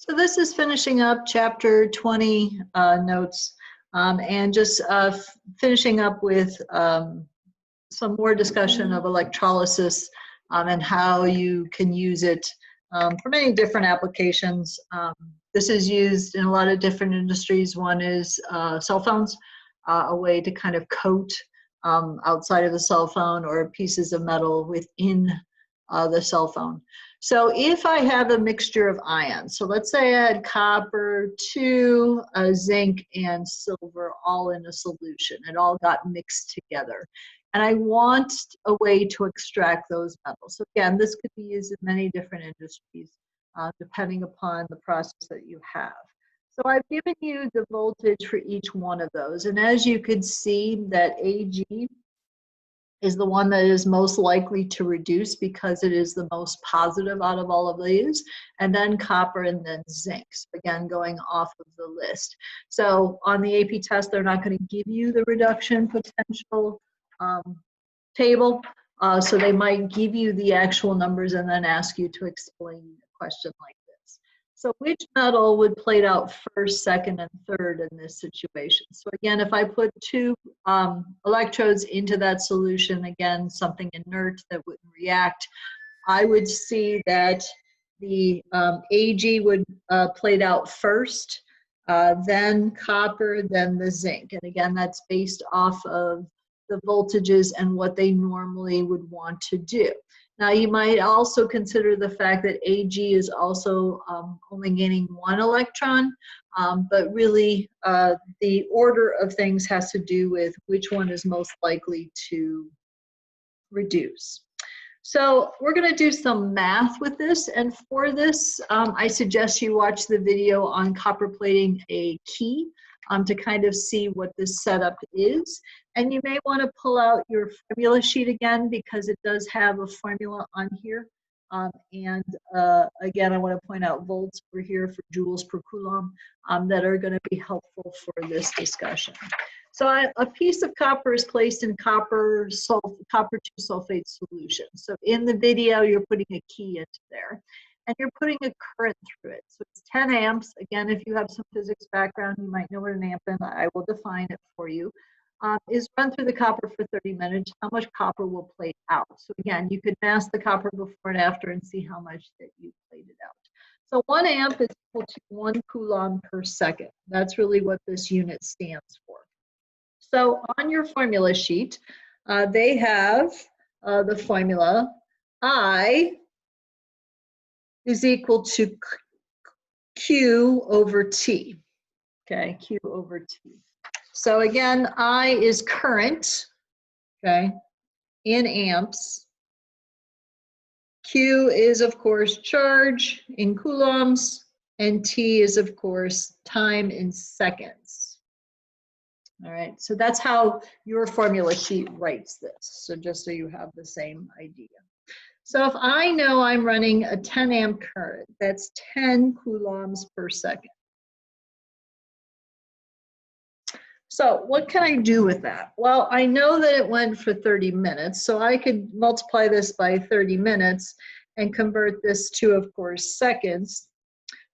So this is finishing up chapter 20 notes and just finishing up with some more discussion of electrolysis and how you can use it for many different applications. This is used in a lot of different industries. One is cell phones, a way to kind of coat outside of the cell phone or pieces of metal within the cell phone. So if I have a mixture of ions, so let's say I had copper, zinc, and silver all in a solution. It all got mixed together. And I want a way to extract those metals. So again, this could be used in many different industries, depending upon the process that you have. So I've given you the voltage for each one of those. And as you can see, that Ag is the one that is most likely to reduce because it is the most positive out of all of these, and then copper and then zinc. So again, going off of the list. So on the AP test, they're not going to give you the reduction potential table. So they might give you the actual numbers and then ask you to explain a question like this. So which metal would plate out first, second, and third in this situation? So again, if I put two electrodes into that solution, again, something inert that wouldn't react, I would see that the Ag would plate out first, then copper, then the zinc. And again, that's based off of the voltages and what they normally would want to do. Now, you might also consider the fact that Ag is also only gaining one electron, but really the order of things has to do with which one is most likely to reduce. So we're going to do some math with this, and for this, I suggest you watch the video on copper plating a key to kind of see what this setup is. And you may want to pull out your formula sheet again because it does have a formula on here. Again, I want to point out volts over here for joules per coulomb that are going to be helpful for this discussion. So a piece of copper is placed in copper 2 sulfate solution. So in the video, you're putting a key into there. And you're putting a current through it. So it's 10 amps. Again, if you have some physics background, you might know what an amp is. I will define it for you. Is run through the copper for 30 minutes. How much copper will plate out? So again, you could mass the copper before and after and see how much that you plated out. So 1 amp is equal to 1 coulomb per second. That's really what this unit stands for. So on your formula sheet, they have the formula I is equal to Q over T, okay, Q over T. So again, I is current, okay, in amps. Q is, of course, charge in coulombs, and T is, of course, time in seconds. All right, so that's how your formula sheet writes this, so just so you have the same idea. So if I know I'm running a 10 amp current, that's 10 coulombs per second. So what can I do with that? Well, I know that it went for 30 minutes, so I could multiply this by 30 minutes and convert this to, of course, seconds.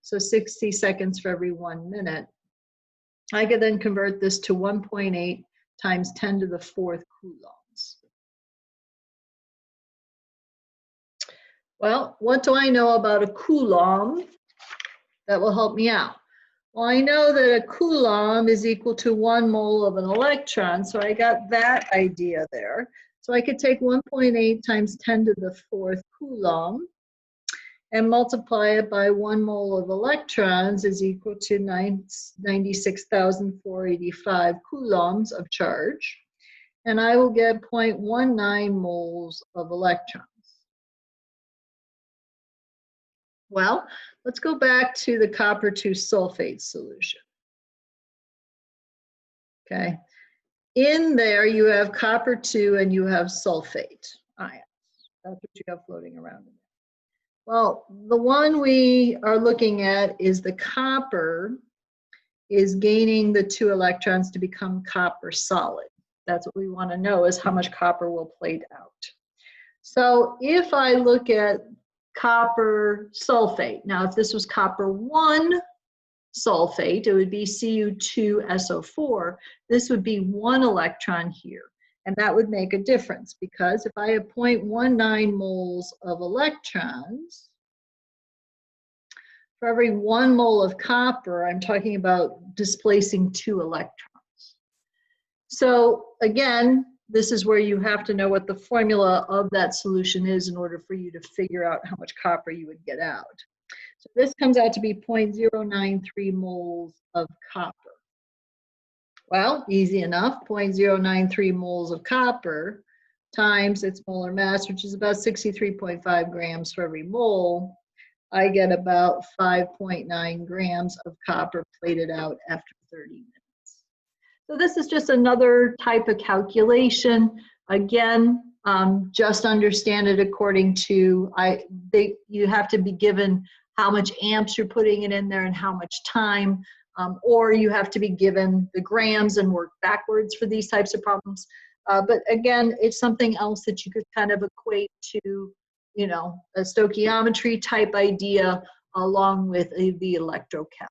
So 60 seconds for every 1 minute. I could then convert this to 1.8 times 10 to the 4th coulombs. Well, what do I know about a coulomb that will help me out? Well, I know that a coulomb is equal to 1 mole of an electron, so I got that idea there. So I could take 1.8 times 10 to the 4th coulomb and multiply it by 1 mole of electrons is equal to 96,485 coulombs of charge. And I will get 0.19 moles of electrons. Well, let's go back to the copper 2 sulfate solution. Okay, in there you have copper 2 and you have sulfate ions. That's what you have floating around in there. Well, the one we are looking at is the copper is gaining the 2 electrons to become copper solid. That's what we want to know, is how much copper will plate out. So if I look at copper sulfate. Now, if this was copper 1 sulfate, it would be Cu2SO4. This would be 1 electron here. And that would make a difference because if I have 0.19 moles of electrons, for every 1 mole of copper, I'm talking about displacing 2 electrons. So again, this is where you have to know what the formula of that solution is in order for you to figure out how much copper you would get out. So this comes out to be 0.093 moles of copper. Well, easy enough, 0.093 moles of copper times its molar mass, which is about 63.5 grams for every mole. I get about 5.9 grams of copper plated out after 30 minutes. So this is just another type of calculation. Again, just understand it according to, you have to be given how much amps you're putting it in there and how much time, or you have to be given the grams and work backwards for these types of problems. But again, it's something else that you could kind of equate to, you know, a stoichiometry type idea along with the electrochem.